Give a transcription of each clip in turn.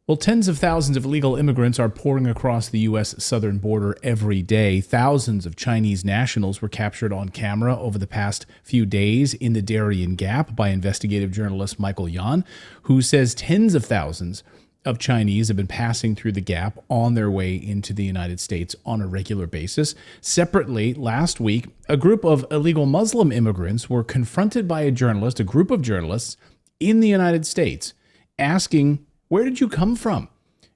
Well, tens of thousands of illegal immigrants are pouring across the U.S. southern border every day. Thousands of Chinese nationals were captured on camera over the past few days in the Darien Gap by investigative journalist Michael Yon, who says tens of thousands of Chinese have been passing through the gap on their way into the United States on a regular basis. Separately, last week, a group of illegal Muslim immigrants were confronted by a group of journalists in the United States, asking, "Where did you come from?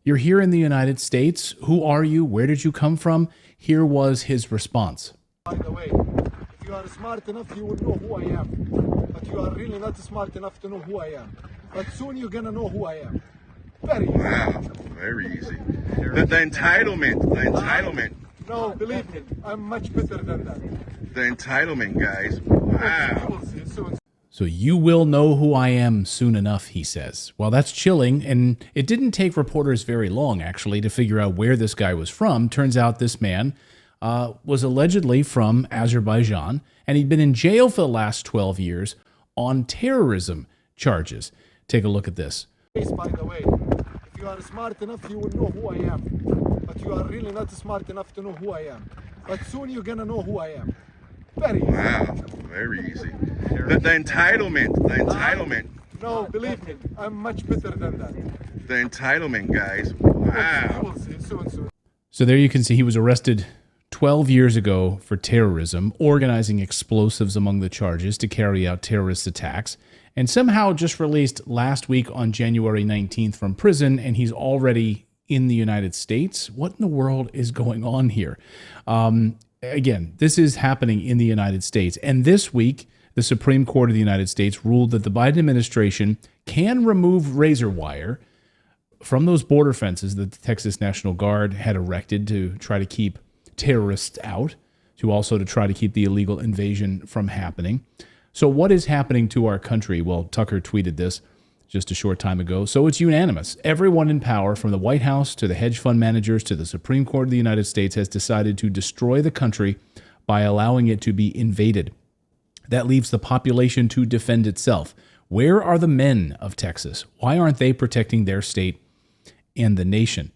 You're here in the United States. Who are you? Where did you come from?" Here was his response. By the way, if you are smart enough, you will know who I am. But you are really not smart enough to know who I am. But soon you're going to know who I am. Very easy. Wow, very easy. The entitlement. No, believe me, I'm much better than that. The entitlement, guys. Wow. You will see soon. So you will know who I am soon enough, he says. Well, that's chilling, and it didn't take reporters very long, actually, to figure out where this guy was from. Turns out this man was allegedly from Azerbaijan, and he'd been in jail for the last 12 years on terrorism charges. Take a look at this. By the way, if you are smart enough, you will know who I am. But you are really not smart enough to know who I am. But soon you're going to know who I am. Very easy. Wow, very easy. The entitlement. No, believe me, I'm much better than that. The entitlement, guys. Wow. You will see soon. So there you can see he was arrested 12 years ago for terrorism, organizing explosives among the charges to carry out terrorist attacks, and somehow just released last week on January 19th from prison, and he's already in the United States. What in the world is going on here? Again, this is happening in the United States. And this week, the Supreme Court of the United States ruled that the Biden administration can remove razor wire from those border fences that the Texas National Guard had erected to try to keep terrorists out, to try to keep the illegal invasion from happening. So what is happening to our country? Well, Tucker tweeted this just a short time ago. So it's unanimous. Everyone in power, from the White House to the hedge fund managers to the Supreme Court of the United States, has decided to destroy the country by allowing it to be invaded. That leaves the population to defend itself. Where are the men of Texas? Why aren't they protecting their state and the nation?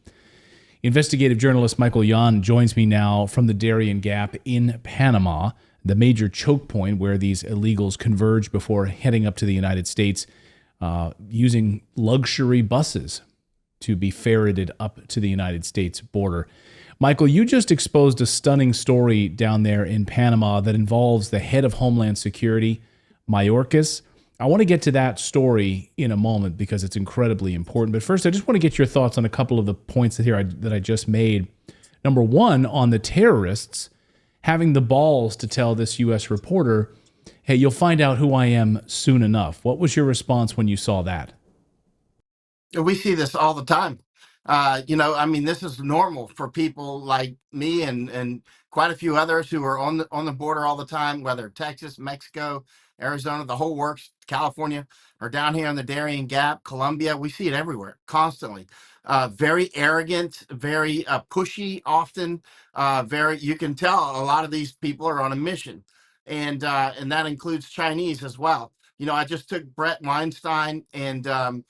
Investigative journalist Michael Yon joins me now from the Darien Gap in Panama, the major choke point where these illegals converge before heading up to the United States, using luxury buses to be ferreted up to the United States border. Michael, you just exposed a stunning story down there in Panama that involves the head of Homeland Security, Mayorkas. I want to get to that story in a moment because it's incredibly important. But first, I just want to get your thoughts on a couple of the points that I just made. Number one, on the terrorists having the balls to tell this U.S. reporter, "Hey, you'll find out who I am soon enough." What was your response when you saw that? We see this all the time. This is normal for people like me and quite a few others who are on the border all the time, whether Texas, Mexico, Arizona, the whole works, California, or down here in the Darien Gap, Colombia. We see it everywhere, constantly. Very arrogant, very pushy, often. You can tell a lot of these people are on a mission, and that includes Chinese as well. I just took Brett Weinstein and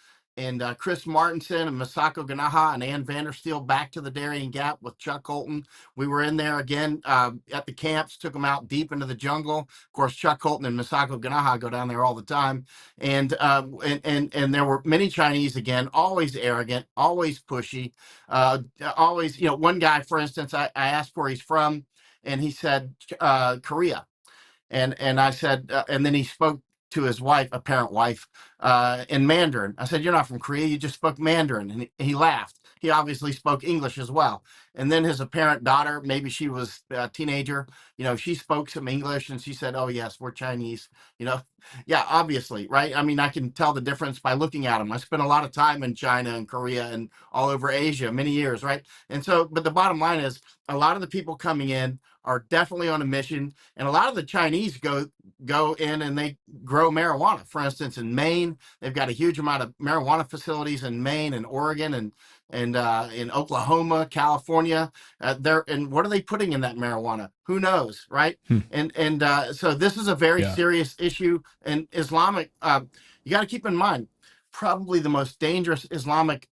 Chris Martinson and Masako Ganaha and Ann Vandersteel back to the Darien Gap with Chuck Holton. We were in there again at the camps, took them out deep into the jungle. Of course, Chuck Holton and Masako Ganaha go down there all the time. And there were many Chinese again, always arrogant, always pushy, always, one guy, for instance, I asked where he's from, and he said Korea. And I said, and then he spoke to his wife, apparent wife, in Mandarin. I said, "You're not from Korea, you just spoke Mandarin." And he laughed. He obviously spoke English as well. And then his apparent daughter, maybe she was a teenager, she spoke some English, and she said, "Oh yes, we're Chinese." Yeah, obviously, right? I mean, I can tell the difference by looking at them. I spent a lot of time in China and Korea and all over Asia, many years, right? And so, but the bottom line is, a lot of the people coming in are definitely on a mission, and a lot of the Chinese go in and they grow marijuana. For instance, in Maine, they've got a huge amount of marijuana facilities in Maine and Oregon and in Oklahoma, California. And what are they putting in that marijuana? Who knows, right? So this is a very serious issue. And Islamic, you got to keep in mind, probably the most dangerous Islamic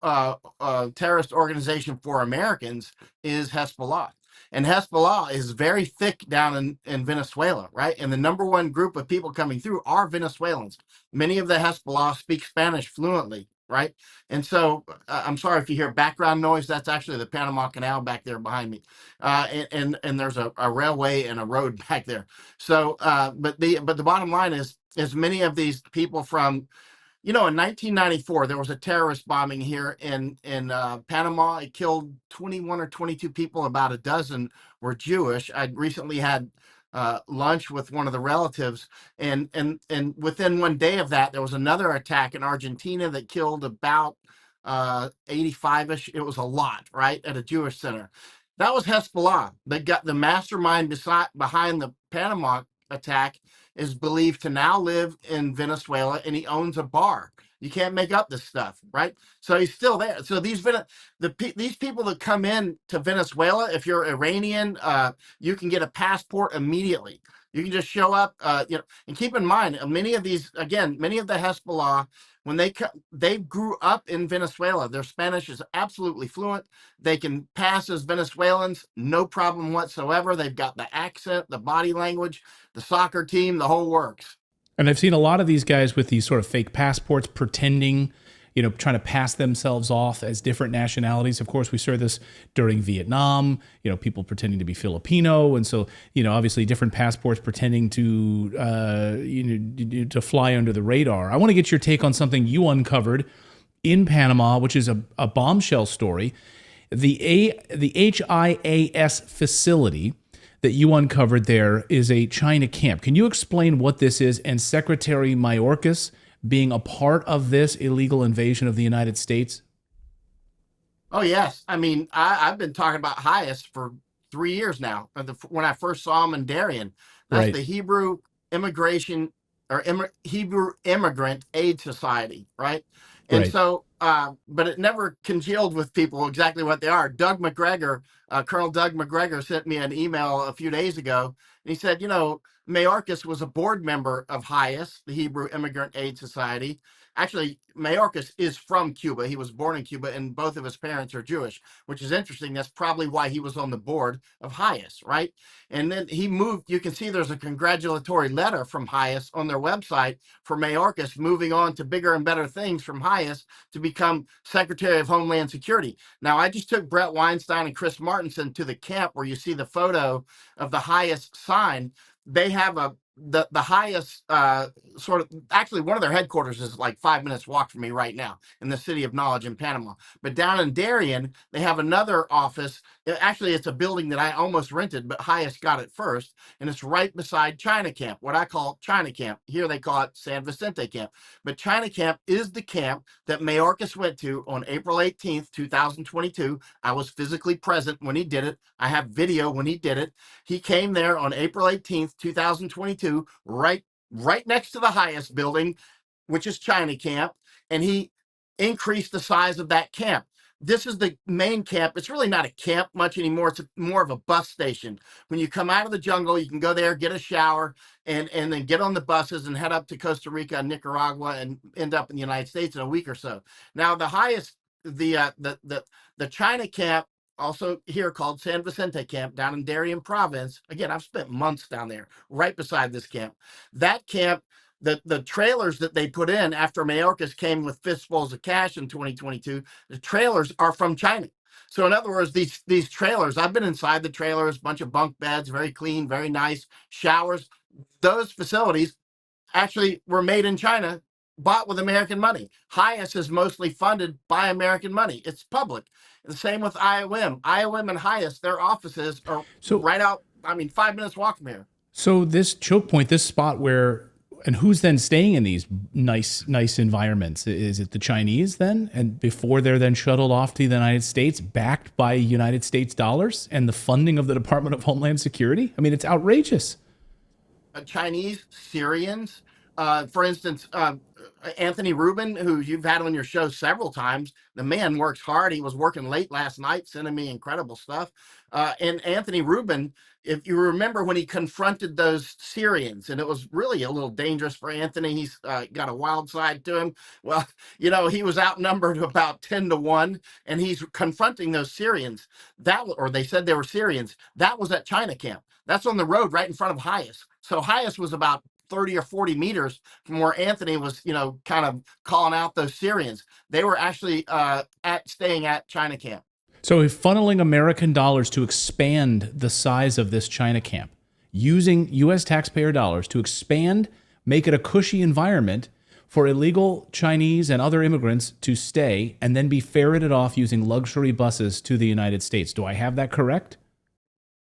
terrorist organization for Americans is Hezbollah. And Hezbollah is very thick down in Venezuela, right? And the number one group of people coming through are Venezuelans. Many of the Hezbollah speak Spanish fluently, right? And so I'm sorry if you hear background noise. That's actually the Panama Canal back there behind me, and there's a railway and a road back there. So, but the bottom line is many of these people from, in 1994, there was a terrorist bombing here in Panama. It killed 21 or 22 people. About a dozen were Jewish. I recently had lunch with one of the relatives, and within one day of that, there was another attack in Argentina that killed about 85ish. It was a lot, right, at a Jewish center. That was Hezbollah. They got the mastermind behind the Panama attack is believed to now live in Venezuela, and he owns a bar. You can't make up this stuff, right? So he's still there. So these people that come in to Venezuela, if you're Iranian, you can get a passport immediately. You can just show up, and keep in mind, many of the Hezbollah, when they grew up in Venezuela, their Spanish is absolutely fluent. They can pass as Venezuelans, no problem whatsoever. They've got the accent, the body language, the soccer team, the whole works. And I've seen a lot of these guys with these sort of fake passports pretending, trying to pass themselves off as different nationalities. Of course, we saw this during Vietnam, people pretending to be Filipino. And so, obviously different passports pretending to, to fly under the radar. I want to get your take on something you uncovered in Panama, which is a bombshell story. The HIAS facility that you uncovered there is a China camp. Can you explain what this is, and Secretary Mayorkas being a part of this illegal invasion of the United States? Oh, yes. I mean, I've been talking about HIAS for 3 years now. When I first saw him in Darien, that's right. The Hebrew Immigration or Hebrew Immigrant Aid Society, right? And right. So, but it never congealed with people exactly what they are. Doug McGregor, Colonel Doug McGregor sent me an email a few days ago, and he said, Mayorkas was a board member of HIAS, the Hebrew Immigrant Aid Society. Actually, Mayorkas is from Cuba. He was born in Cuba, and both of his parents are Jewish, which is interesting. That's probably why he was on the board of HIAS, right? And then he moved. You can see there's a congratulatory letter from HIAS on their website for Mayorkas moving on to bigger and better things from HIAS to become Secretary of Homeland Security. Now, I just took Brett Weinstein and Chris Martinson to the camp where you see the photo of the HIAS sign. They have the HIAS actually one of their headquarters is like 5 minutes walk from me right now in the City of Knowledge in Panama. But down in Darien, they have another office. Actually, it's a building that I almost rented, but HIAS got it first, and it's right beside China Camp, what I call China Camp. Here they call it San Vicente Camp. But China Camp is the camp that Mayorkas went to on April 18th, 2022. I was physically present when he did it. I have video when he did it. He came there on April 18th, 2022, right next to the HIAS building, which is China Camp, and he increased the size of that camp. This is the main camp. It's really not a camp much anymore. It's more of a bus station. When you come out of the jungle, you can go there, get a shower, and then get on the buses and head up to Costa Rica and Nicaragua and end up in the United States in a week or so. Now, the HIAS, the China Camp, also here called San Vicente Camp down in Darien Province. Again, I've spent months down there right beside this camp. That camp, the trailers that they put in after Mayorkas came with fistfuls of cash in 2022, the trailers are from China. So in other words, these trailers, I've been inside the trailers, bunch of bunk beds, very clean, very nice, showers. Those facilities actually were made in China, bought with American money. HIAS is mostly funded by American money. It's public. The same with IOM. IOM and HIAS, their offices are right out, 5 minutes walk from here. So this choke point, this spot and who's then staying in these nice environments? Is it the Chinese then? And before they're then shuttled off to the United States, backed by United States dollars and the funding of the Department of Homeland Security? It's outrageous. Chinese, Syrians, For instance, Anthony Rubin, who you've had on your show several times, the man works hard. He was working late last night, sending me incredible stuff. And Anthony Rubin, if you remember when he confronted those Syrians, and it was really a little dangerous for Anthony, he's got a wild side to him. Well, he was outnumbered about 10-1, and he's confronting those Syrians. Or they said they were Syrians. That was at China camp. That's on the road right in front of Hias. So Hias was about 30 or 40 meters from where Anthony was, kind of calling out those Syrians. They were actually staying at China camp. So funneling American dollars to expand the size of this China camp, using U.S. taxpayer dollars to expand, make it a cushy environment for illegal Chinese and other immigrants to stay and then be ferreted off using luxury buses to the United States. Do I have that correct?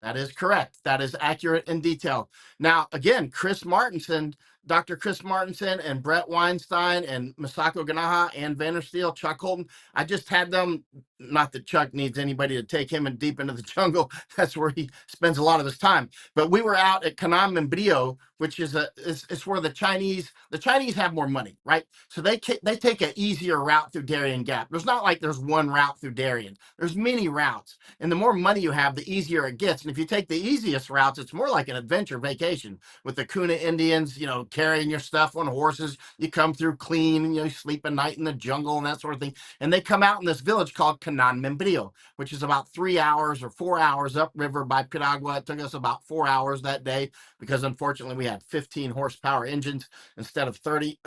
That is correct. That is accurate in detail. Now, again, Dr. Chris Martenson and Brett Weinstein and Masako Ganaha and Vandersteel, Chuck Holton, I just had them, not that Chuck needs anybody to take him deep into the jungle. That's where he spends a lot of his time. But we were out at Canam and Brio, which is where the Chinese have more money, right? So they take an easier route through Darien Gap. There's not like there's one route through Darien. There's many routes. And the more money you have, the easier it gets. And if you take the easiest routes, it's more like an adventure vacation with the Kuna Indians, carrying your stuff on horses. You come through clean, and you sleep a night in the jungle and that sort of thing. And they come out in this village called Canan Membrillo, which is about 3 hours or 4 hours upriver by Piragua. It took us about 4 hours that day because unfortunately we had 15 horsepower engines instead of 30,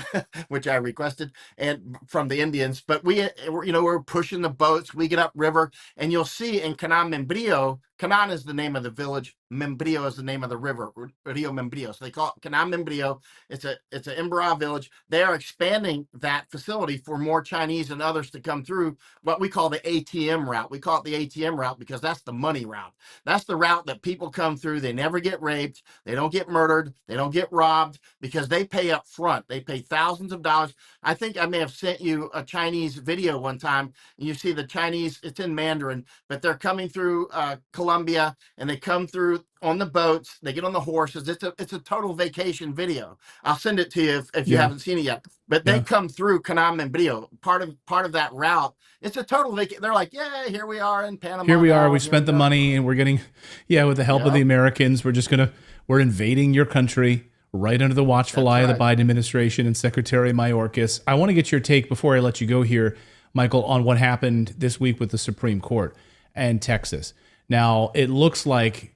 which I requested, and from the Indians. But we're pushing the boats. We get upriver, and you'll see in Canan Membrillo, Canan is the name of the village. Membrillo is the name of the river, Rio Membrillo. So they call it Canan Membrillo. It's an Imbra village. They are expanding that facility for more Chinese and others to come through what we call the ATM route. We call it the ATM route because that's the money route. That's the route that people come through. They never get raped. They don't get murdered. They don't get robbed because they pay up front. They pay thousands of dollars. I think I may have sent you a Chinese video one time. And you see the Chinese, it's in Mandarin, but they're coming through Colombia, and they come through on the boats. They get on the horses. It's a total vacation video. I'll send it to you if you haven't seen it yet. But they come through Canan Membrillo. Part of that route. It's a total vacation. They're like, yeah, here we are in Panama. Here we are. We spent the money, and we're getting, with the help of the Americans, we're invading your country right under the watchful eye of the Biden administration and Secretary Mayorkas. I want to get your take before I let you go here, Michael, on what happened this week with the Supreme Court and Texas. Now, it looks like,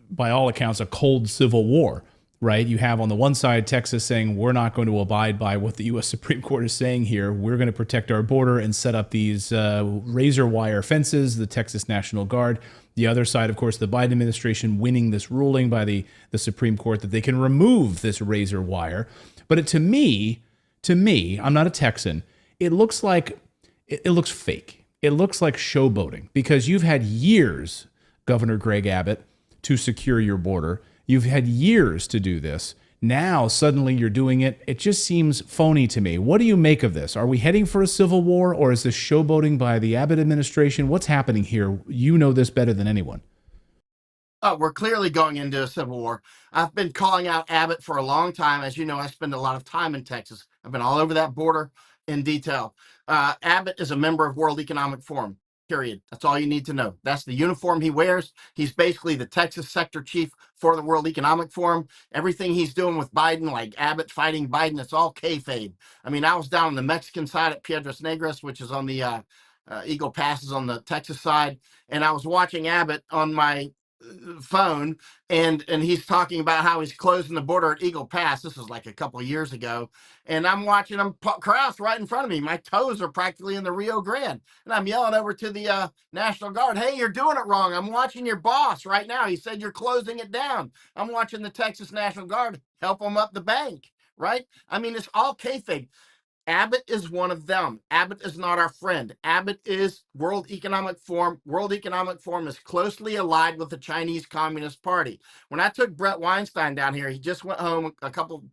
by all accounts, a cold civil war, right? You have on the one side Texas saying, we're not going to abide by what the U.S. Supreme Court is saying here. We're going to protect our border and set up these razor wire fences, the Texas National Guard. The other side, of course, the Biden administration winning this ruling by the Supreme Court that they can remove this razor wire. But to me, I'm not a Texan, it looks like it looks fake. It looks like showboating because you've had years, Governor Greg Abbott, to secure your border. You've had years to do this. Now, suddenly you're doing it. It just seems phony to me. What do you make of this? Are we heading for a civil war, or is this showboating by the Abbott administration? What's happening here? You know this better than anyone. Oh, we're clearly going into a civil war. I've been calling out Abbott for a long time. As you know, I spend a lot of time in Texas. I've been all over that border in detail. Abbott is a member of World Economic Forum, period. That's all you need to know. That's the uniform he wears. He's basically the Texas sector chief for the World Economic Forum. Everything he's doing with Biden, like Abbott fighting Biden, it's all kayfabe. I mean, I was down on the Mexican side at Piedras Negras, which is on the Eagle Pass is on the Texas side, and I was watching Abbott on my phone, and he's talking about how he's closing the border at Eagle Pass. This was like a couple of years ago, and I'm watching him cross right in front of me. My toes are practically in the Rio Grande, and I'm yelling over to the National Guard, hey, you're doing it wrong. I'm watching your boss right now. He said you're closing it down. I'm watching the Texas National Guard help him up the bank, right? I mean, it's all kayfabe. Abbott is one of them. Abbott is not our friend. Abbott is World Economic Forum. World Economic Forum is closely allied with the Chinese Communist Party. When I took Brett Weinstein down here, he just went home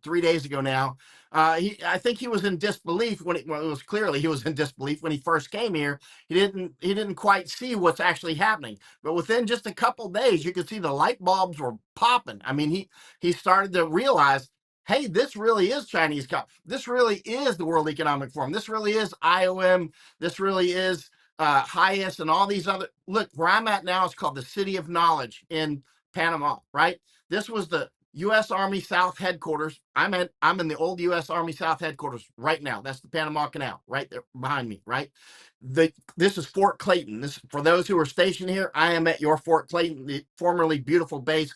3 days ago now. I think he was in disbelief when it was clearly he was in disbelief when he first came here. He didn't quite see what's actually happening. But within just a couple days, you could see the light bulbs were popping. I mean, he started to realize hey, this really is Chinese. This really is the World Economic Forum. This really is IOM. This really is Highest and all these other. Look, where I'm at now is called the City of Knowledge in Panama, right? This was the U.S. Army South headquarters. I'm in the old U.S. Army South headquarters right now. That's the Panama Canal right there behind me, right? This is Fort Clayton. This, for those who are stationed here, I am at your Fort Clayton, the formerly beautiful base,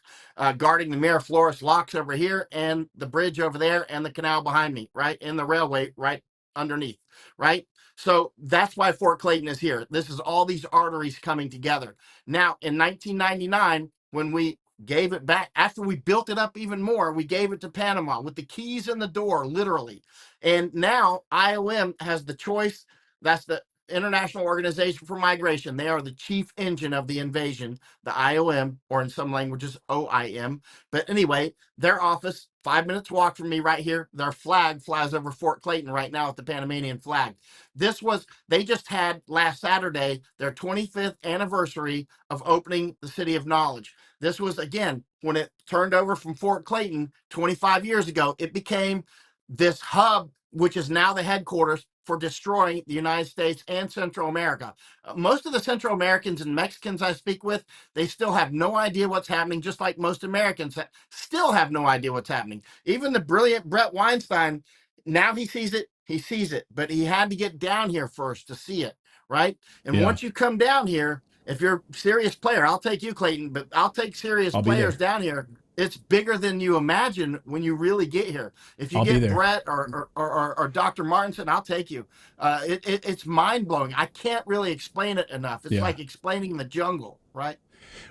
guarding the Miraflores locks over here and the bridge over there and the canal behind me, right? And the railway right underneath, right? So that's why Fort Clayton is here. This is all these arteries coming together. Now, in 1999, when we gave it back, after we built it up even more, we gave it to Panama with the keys in the door, literally. And now IOM has the choice. That's the International Organization for Migration. They are the chief engine of the invasion, the IOM, or in some languages, OIM. But anyway, their office, 5 minutes walk from me right here, their flag flies over Fort Clayton right now with the Panamanian flag. They just had last Saturday their 25th anniversary of opening the City of Knowledge. This was, again, when it turned over from Fort Clayton 25 years ago, it became this hub, which is now the headquarters for destroying the United States and Central America. Most of the Central Americans and Mexicans I speak with, they still have no idea what's happening, just like most Americans still have no idea what's happening. Even the brilliant Brett Weinstein, now he sees it, but he had to get down here first to see it, right? And once you come down here, if you're a serious player, I'll take you, Clayton, but I'll take serious players down here. It's bigger than you imagine when you really get here. If you get Brett or Dr. Martinson, I'll take you. It's mind-blowing. I can't really explain it enough. It's like explaining the jungle, right?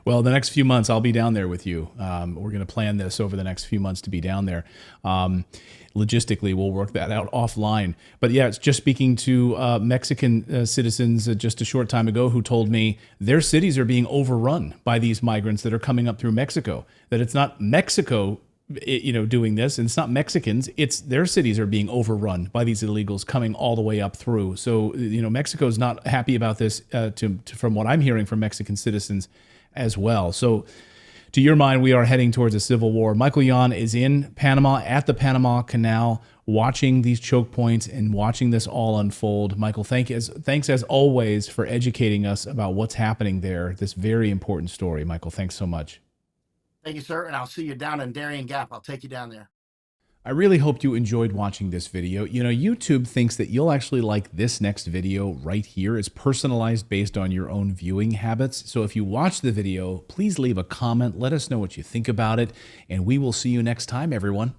Well, the next few months, I'll be down there with you. We're going to plan this over the next few months to be down there. Logistically, we'll work that out offline. But yeah, it's just speaking to Mexican citizens just a short time ago who told me their cities are being overrun by these migrants that are coming up through Mexico, that it's not Mexico doing this, and it's not Mexicans, it's their cities are being overrun by these illegals coming all the way up through. So, Mexico's not happy about this, from what I'm hearing from Mexican citizens as well. So, to your mind, we are heading towards a civil war. Michael Yon is in Panama, at the Panama Canal, watching these choke points and watching this all unfold. Michael, thanks as always for educating us about what's happening there, this very important story. Michael, thanks so much. Thank you, sir, and I'll see you down in Darien Gap. I'll take you down there. I really hope you enjoyed watching this video. YouTube thinks that you'll actually like this next video right here. It's personalized based on your own viewing habits. So if you watch the video, please leave a comment. Let us know what you think about it, and we will see you next time, everyone.